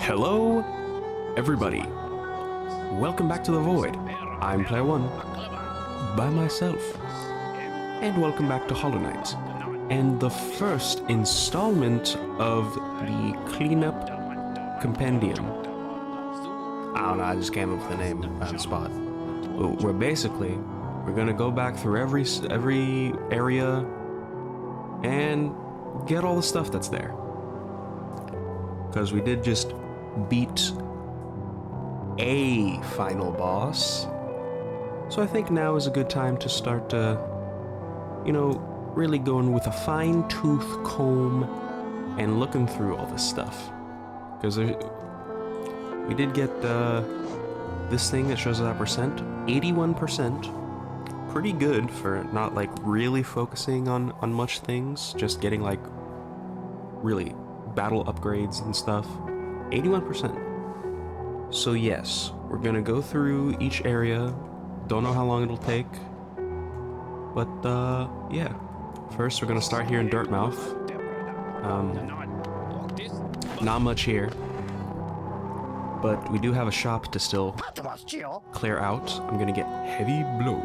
Hello, everybody. Welcome back to the Void. I'm Player One, by myself. And welcome back to Hallownest, and the first installment of the Cleanup Compendium. I don't know, I just came up with the name on the spot. We're gonna go back through every area and get all the stuff that's there. Because we did just beat a final boss. So I think now is a good time to start, really going with a fine-tooth comb and looking through all this stuff. Because we did get this thing that shows that percent, 81%. Pretty good for not like really focusing on much things, just getting like really battle upgrades and stuff. 81%. So yes, we're gonna go through each area. Don't know how long it'll take, but yeah. First, we're gonna start here in Dirtmouth. Not much here, but we do have a shop to still clear out. I'm gonna get Heavy Blow.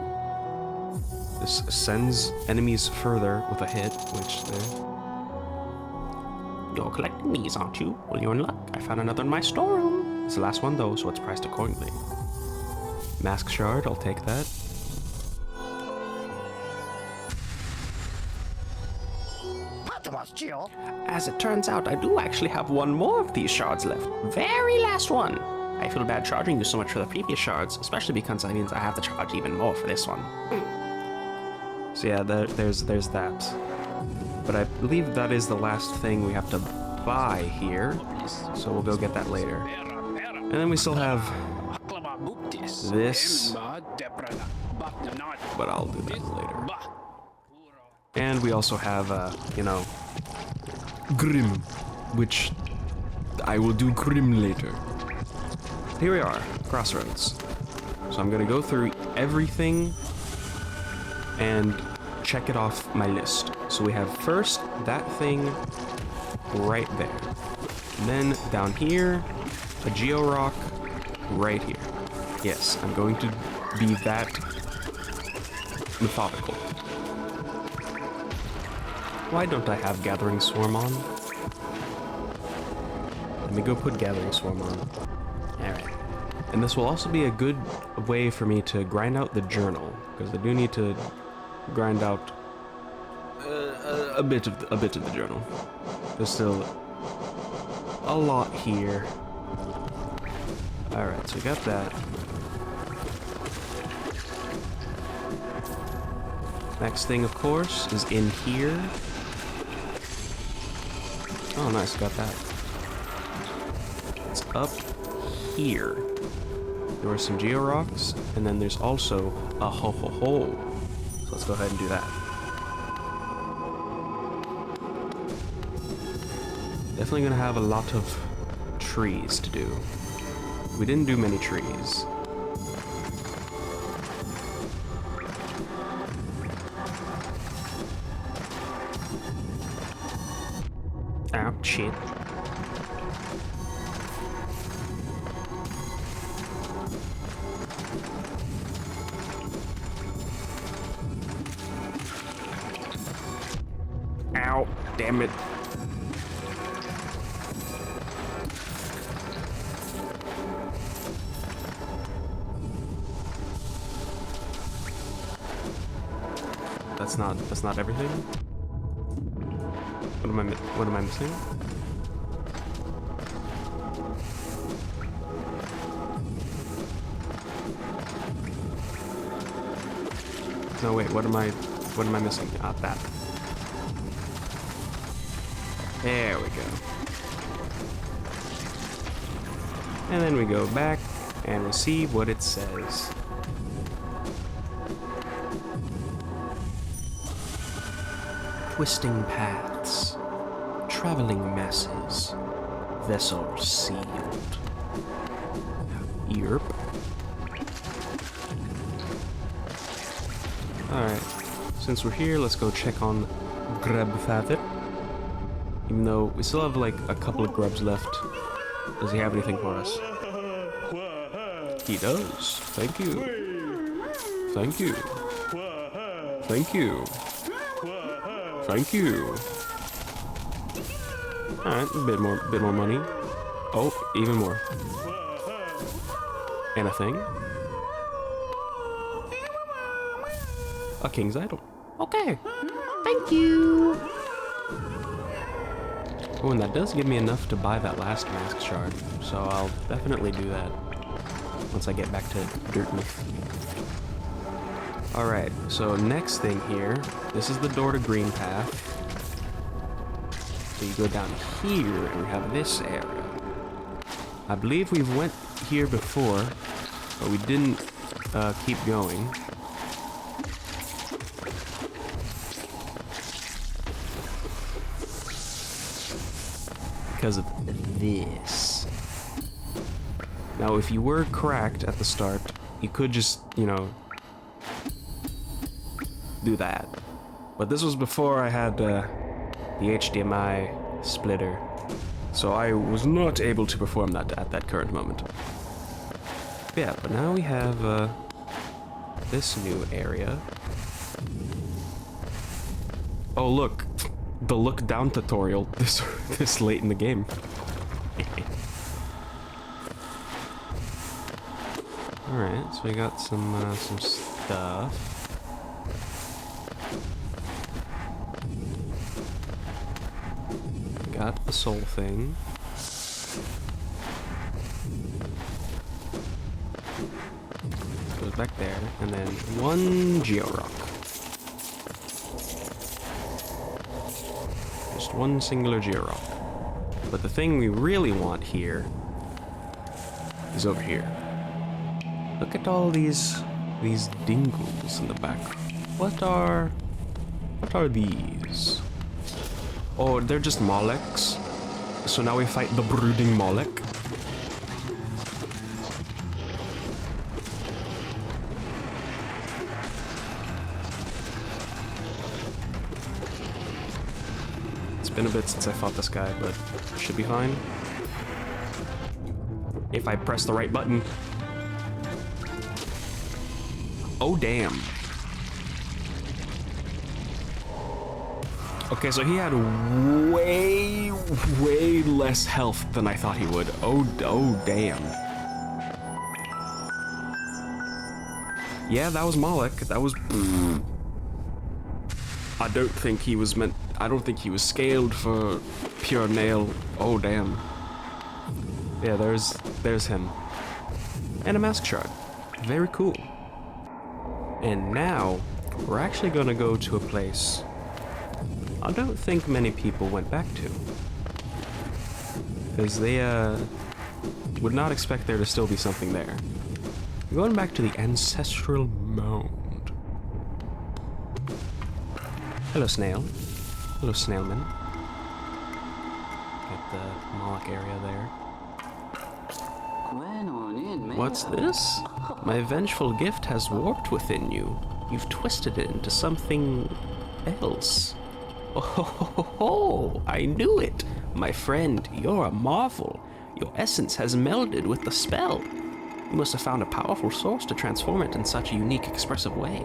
This sends enemies further with a hit, which they're... You're collecting these, aren't you? Well, you're in luck. I found another in my storeroom. It's the last one, though, so it's priced accordingly. Mask Shard, I'll take that. As it turns out, I do actually have one more of these shards left. Very last one. I feel bad charging you so much for the previous shards, especially because that means I have to charge even more for this one. So yeah, there's that. But I believe that is the last thing we have to buy here, so we'll go get that later. And then we still have this, but I'll do that later. And we also have, Grim, which I will do Grim later. Here we are, Crossroads. So I'm gonna go through everything and check it off my list. So we have first that thing right there. And then down here, a Geo Rock right here. Yes, I'm going to be that methodical. Why don't I have Gathering Swarm on? Let me go put Gathering Swarm on. Alright. And this will also be a good way for me to grind out the journal, because I do need to grind out a bit of the journal. There's still a lot here. Alright, so we got that. Next thing, of course, is in here. Oh, nice, got that. It's up here. There are some Geo Rocks, and then there's also a ho-ho-ho. So let's go ahead and do that. Definitely gonna have a lot of trees to do. We didn't do many trees. Ow, shit. Ow, damn it. That's not everything. What am I missing? No, wait, what am I missing? Ah, that. There we go. And then we go back and we see what it says. Twisting paths, traveling masses, vessels sealed. Yerp. Alright, since we're here, let's go check on Grubfather. Even though we still have like a couple of grubs left. Does he have anything for us? He does. Thank you. Thank you. Thank you. Thank you. Alright, a bit more money. Oh, even more. And a thing. A king's idol. Okay. Thank you. Oh, and that does give me enough to buy that last mask shard, so I'll definitely do that once I get back to Dirtmouth. Alright, so next thing here, this is the door to Green Path. So you go down here and we have this area. I believe we've went here before, but we didn't keep going. Because of this. Now, if you were cracked at the start, you could just, you know, do that. But this was before I had the HDMI splitter, so I was not able to perform that at that current moment. Yeah, but now we have this new area. Oh look, the look down tutorial this late in the game. All right, so we got some stuff. Got the soul thing. Goes back there, and then one georock. Just one singular georock. But the thing we really want here is over here. Look at all these dingles in the back. What are these? Oh, they're just Moleks. So now we fight the brooding Molek. It's been a bit since I fought this guy, but it should be fine. If I press the right button. Oh, damn. Okay, so he had way less health than I thought he would. Oh, damn. Yeah, that was Molek. That was... I don't think he was scaled for pure nail. Oh, damn. Yeah, there's him. And a mask shard. Very cool. And now, we're actually gonna go to a place I don't think many people went back to. Because they, would not expect there to still be something there. We're going back to the Ancestral Mound. Hello, snail. Hello, snailman. Got the Moloch area there. What's this? My vengeful gift has warped within you. You've twisted it into something else. Oh, I knew it! My friend, you're a marvel. Your essence has melded with the spell. You must have found a powerful source to transform it in such a unique, expressive way.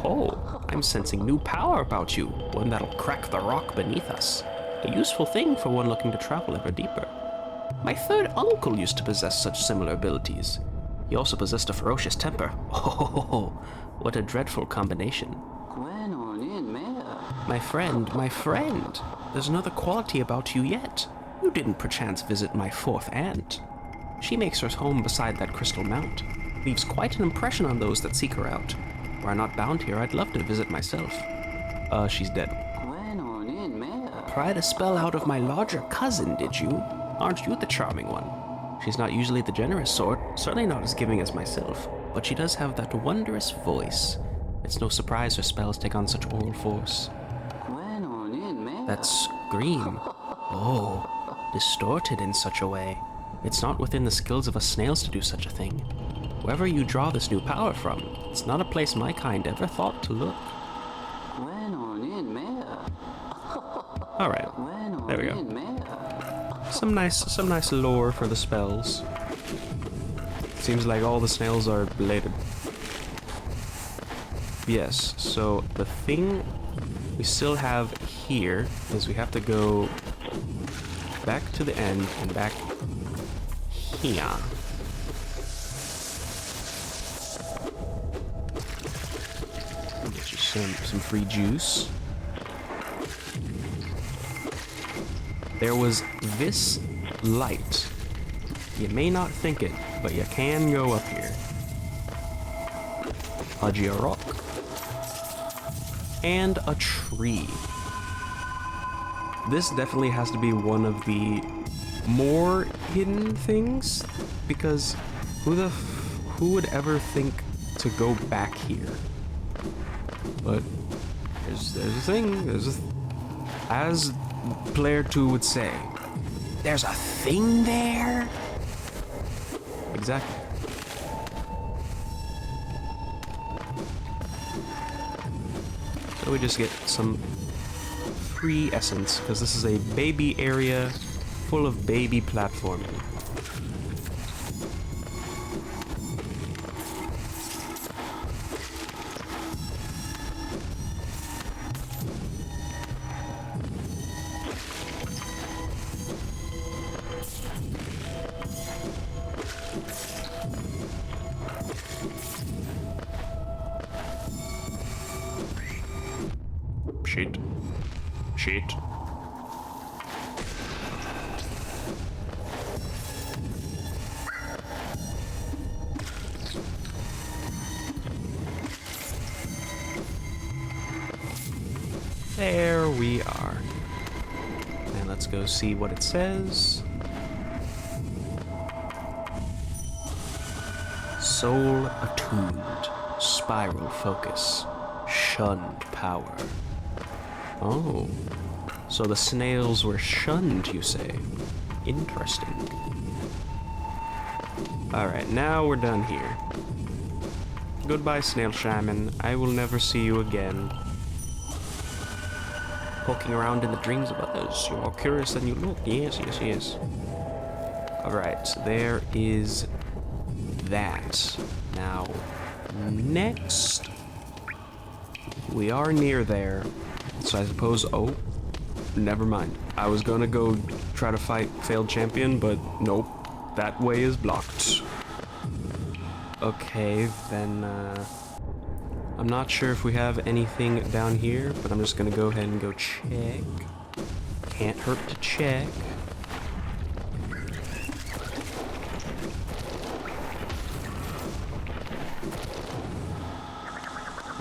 Oh, I'm sensing new power about you, one that'll crack the rock beneath us. A useful thing for one looking to travel ever deeper. My third uncle used to possess such similar abilities. He also possessed a ferocious temper. Oh, what a dreadful combination. My friend, there's another quality about you yet. You didn't perchance visit my fourth aunt. She makes her home beside that crystal mount, leaves quite an impression on those that seek her out. Were I not bound here, I'd love to visit myself. She's dead. Pried a spell out of my larger cousin, did you? Aren't you the charming one? She's not usually the generous sort, certainly not as giving as myself, but she does have that wondrous voice. It's no surprise her spells take on such oral force. That scream. Oh, distorted in such a way. It's not within the skills of us snails to do such a thing. Wherever you draw this new power from, it's not a place my kind ever thought to look. Alright, there we go. some nice lore for the spells. Seems like all the snails are belated. Yes, so the thing we still have here is we have to go back to the end and back here. Get you some free juice. There was this light. You may not think it, but you can go up here. A georock. And a tree. This definitely has to be one of the more hidden things, because who would ever think to go back here? But there's a thing. As player 2 would say, there's a thing there. Exactly. So we just get some free essence, because this is a baby area full of baby platforming. Shit. There we are. And let's go see what it says. Soul attuned, spiral focus, shunned power. Oh, so the snails were shunned, you say? Interesting. Alright, now we're done here. Goodbye, Snail Shaman. I will never see you again. Poking around in the dreams of others. You're more curious than you look. Yes. Alright, there is that. Now, next, we are near there. So I suppose, oh, never mind. I was gonna go try to fight Failed Champion, but nope, that way is blocked. Okay, then, I'm not sure if we have anything down here, but I'm just gonna go ahead and go check. Can't hurt to check.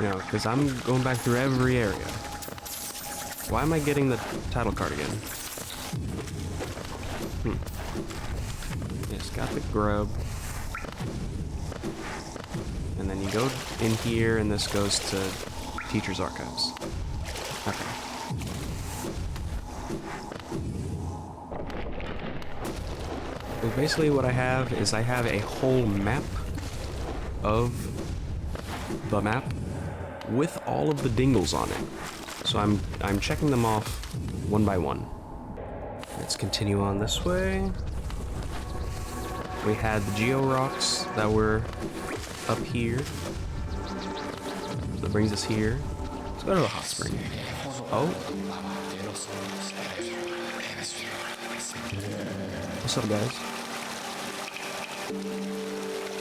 No, because I'm going back through every area. Why am I getting the title card again? Yes, got the grub. And then you go in here, and this goes to Teacher's Archives. Okay. Well, basically what I have is I have a whole map of the map with all of the dingles on it. So I'm checking them off one by one. Let's continue on this way. We had the Geo Rocks that were up here. So that brings us here. Let's go to the hot spring. Oh. What's up, guys?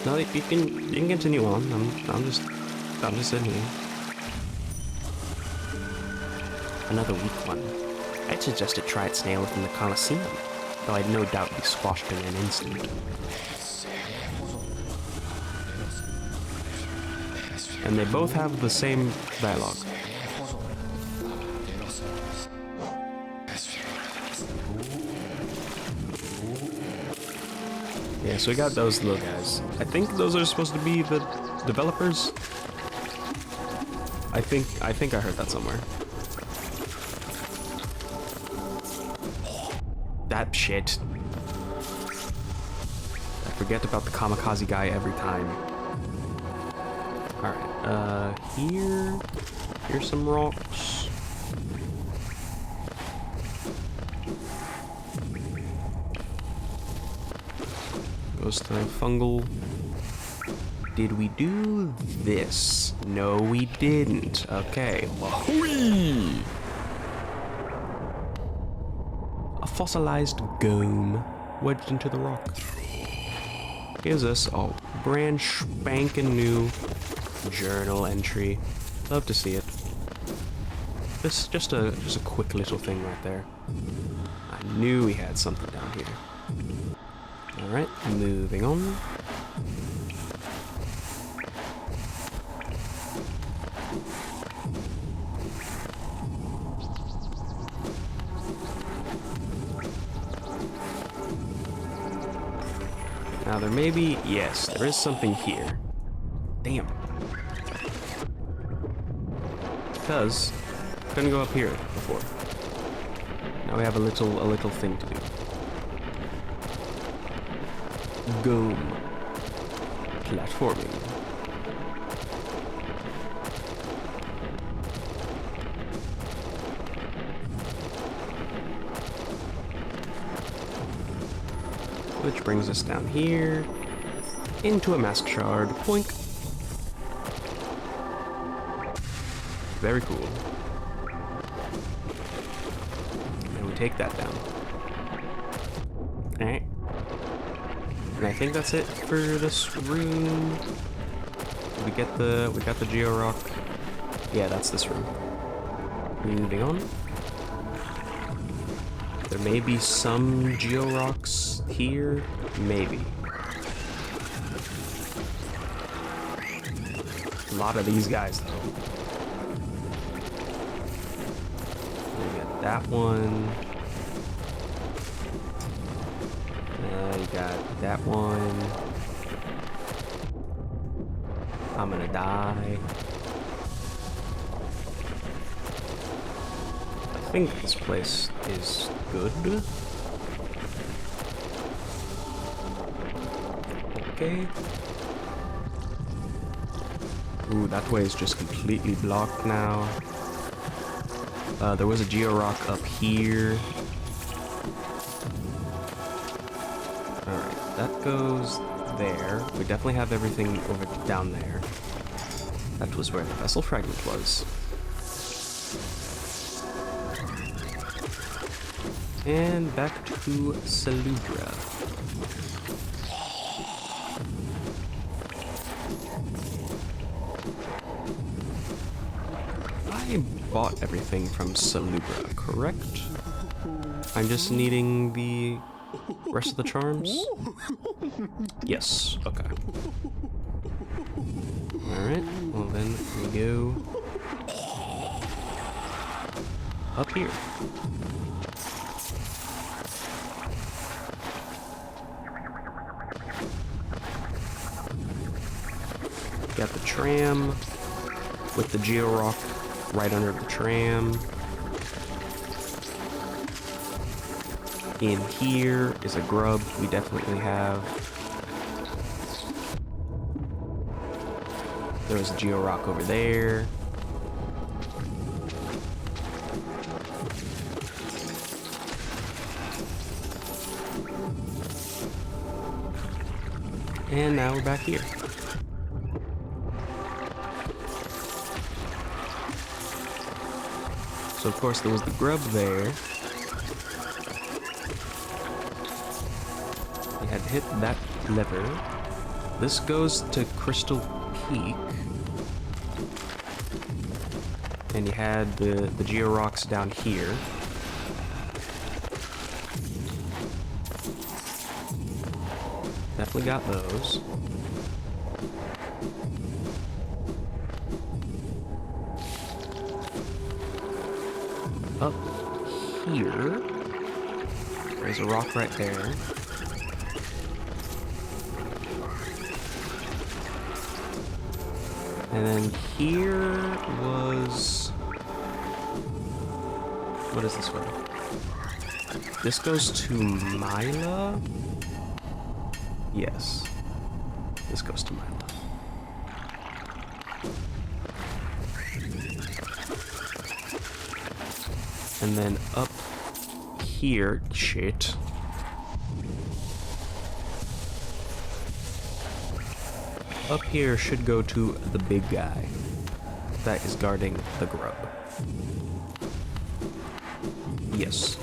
No, you can continue on. I'm just sitting here. Another weak one. I'd suggest to try its snail within the Colosseum, though I'd no doubt be squashed in an instant. And they both have the same dialogue. Yeah, so we got those little guys. I think those are supposed to be the developers. I think I heard that somewhere. That shit. I forget about the kamikaze guy every time. Alright, here's some rocks. supposed to fungal. Did we do this? No, we didn't. Okay. Wahoo! A fossilized gome wedged into the rock. Gives us a brand spanking new journal entry. Love to see it. This just a quick little thing right there. I knew we had something down here. All right, moving on. Now there may be, yes, there is something here. Damn. Because couldn't go up here before. Now we have a little thing to do. Gome. Platforming. Which brings us down here into a mask shard. Poink. Very cool. And we take that down. Alright. And I think that's it for this room. We got the Geo Rock. Yeah, that's this room. Moving on. There may be some Geo Rocks here. Maybe. A lot of these guys though. We got that one. You got that one. I'm gonna die. I think this place is good. Okay. Ooh, that way is just completely blocked now. There was a Geo Rock up here. Alright, that goes there. We definitely have everything over down there. That was where the vessel fragment was. And back to Saludra. I bought everything from Saludra, correct? I'm just needing the rest of the charms? Yes, okay. Alright, well then we go up here. Got the tram with the Geo Rock right under the tram. In here is a grub we definitely have. There's a Geo Rock over there. And now we're back here. So of course there was the grub there. We had to hit that lever. This goes to Crystal Peak. And you had the Geo Rocks down here. Definitely got those. Up here, there's a rock right there. And then here was... What is this one? This goes to Myla? Yes. This goes to Myla. And then up here, shit. up here should go to the big guy that is guarding the grub. Yes.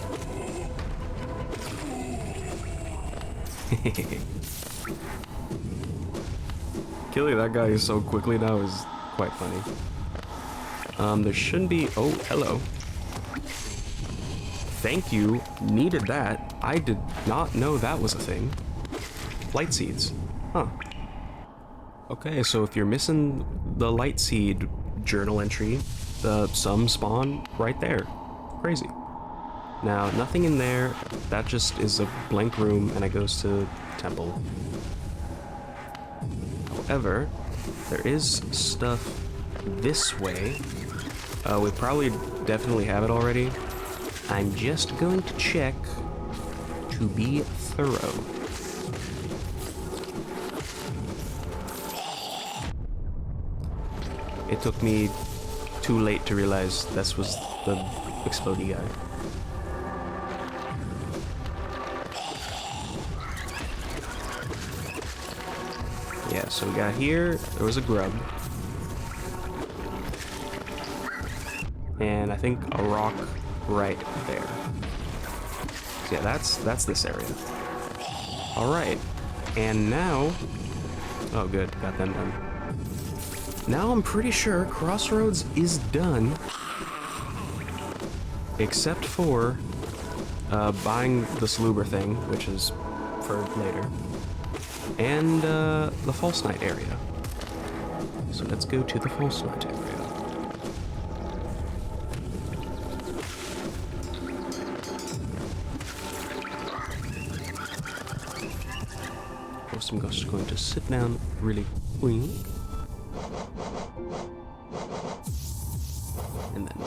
Killing that guy so quickly now is quite funny. There shouldn't be... Oh, hello. Thank you. Needed that. I did not know that was a thing. Light seeds. Huh. Okay, so if you're missing the light seed journal entry, some spawn right there. Crazy. Now, nothing in there. That just is a blank room, and it goes to temple. However, there is stuff this way. We probably definitely have it already. I'm just going to check to be thorough. It took me too late to realize this was the explodey guy. Yeah, so we got here, there was a grub. And I think a rock right there. So yeah, that's this area. Alright, and now... Oh good, got them done. Now I'm pretty sure Crossroads is done. Except for buying the Sluber thing, which is for later. And the False Night area. So let's go to the False Night area. First I'm just going to sit down really quick. And then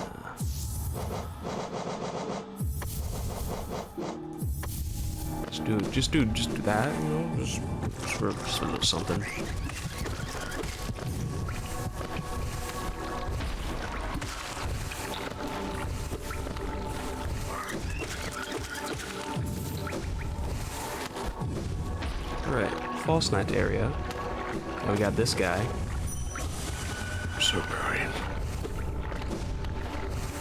just do that, you know, just for a little something. Alright, False Night area. Now we got this guy. So brilliant.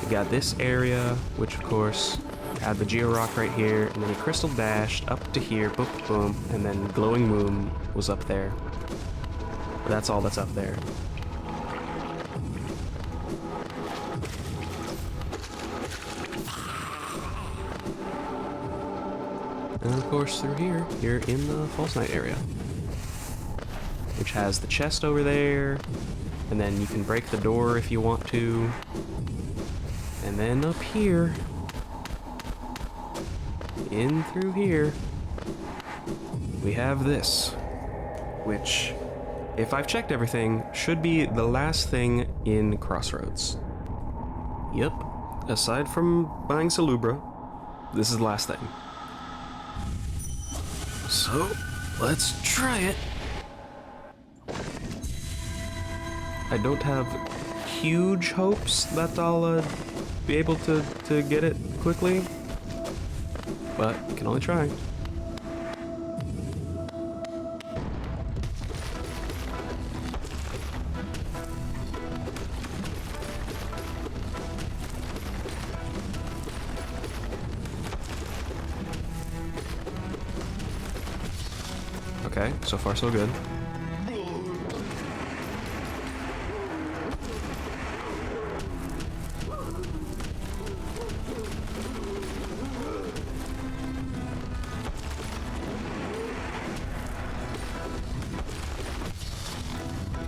We got this area, which of course had the Geo-Rock right here, and then he crystal dashed up to here, boom, boom, and then Glowing Moon was up there. But that's all that's up there. And of course through here, you're in the False Night area, which has the chest over there, and then you can break the door if you want to. And then up here, in through here, we have this, which, if I've checked everything, should be the last thing in Crossroads. Yep, aside from buying Salubra, this is the last thing. So, let's try it. I don't have huge hopes that I'll be able to get it quickly, but you can only try. Okay, so far so good.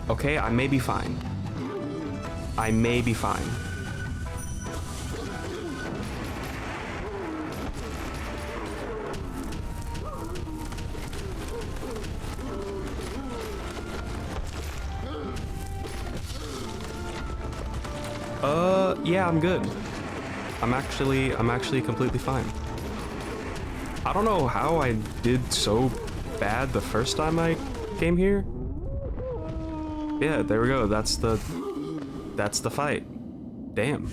Okay, I may be fine. I may be fine. Yeah, I'm good. I'm actually completely fine. I don't know how I did so bad the first time I came here. Yeah, there we go. That's the fight. Damn.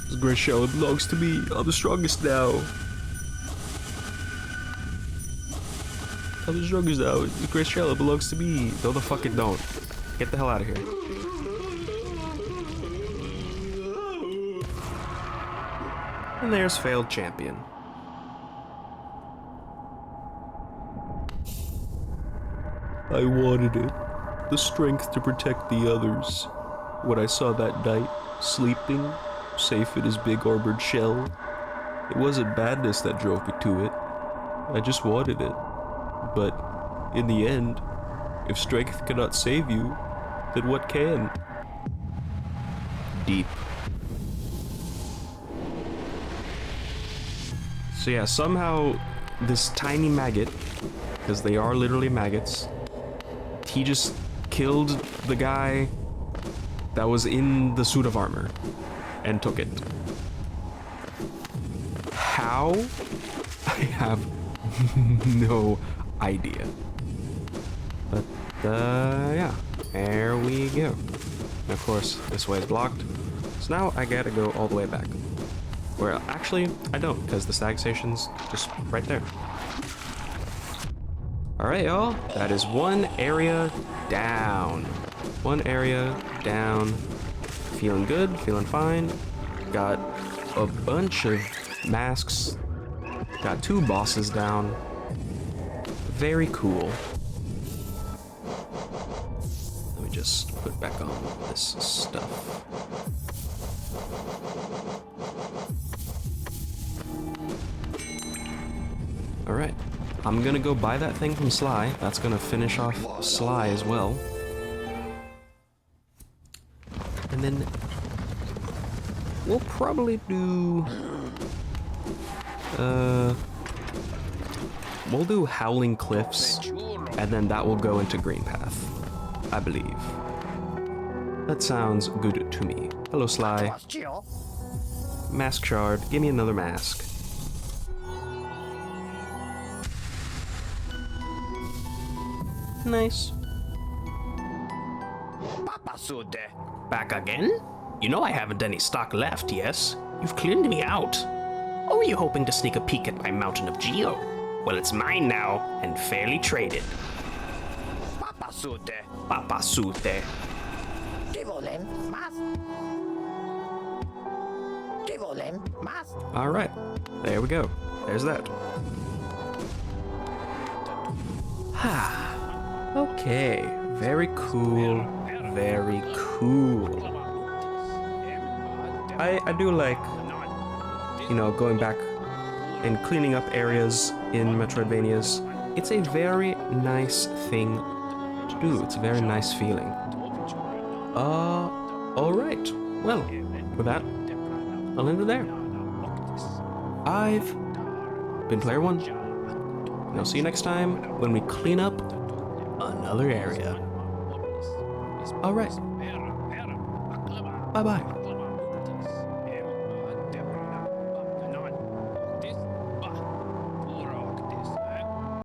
This great show belongs to me. I'm the strongest now. I'm as strong as thou. The great shell belongs to me. No, the fuck it don't. Get the hell out of here. And there's failed champion. I wanted it. The strength to protect the others. When I saw that knight, sleeping, safe in his big armored shell, it wasn't madness that drove me to it. I just wanted it. But, in the end, if strength cannot save you, then what can? Deep. So yeah, somehow this tiny maggot, because they are literally maggots, he just killed the guy that was in the suit of armor and took it. How? I have no idea. But, yeah, there we go. And of course, this way is blocked. So now I gotta go all the way back. Well, actually, I don't, because the stag station's just right there. Alright, y'all. That is one area down. One area down. Feeling good, feeling fine. Got a bunch of masks. Got 2 bosses down. Very cool. Let me just put back on this stuff. Alright, I'm gonna go buy that thing from Sly. That's gonna finish off Sly as well. And then we'll probably do... we'll do Howling Cliffs, and then that will go into Green Path, I believe. That sounds good to me. Hello, Sly. Mask shard, give me another mask. Nice. Back again? You know I haven't any stock left, yes? You've cleaned me out. Or were you hoping to sneak a peek at my mountain of Geo? Well, it's mine now, and fairly traded. Papasute. Alright, there we go. There's that. Ha. Okay, very cool, very cool. I do like, you know, going back and cleaning up areas in Metroidvanias. It's a very nice thing to do. It's a very nice feeling. Alright. Well, with that, I'll end it there. I've been Player One, and I'll see you next time when we clean up another area. Alright. Bye-bye.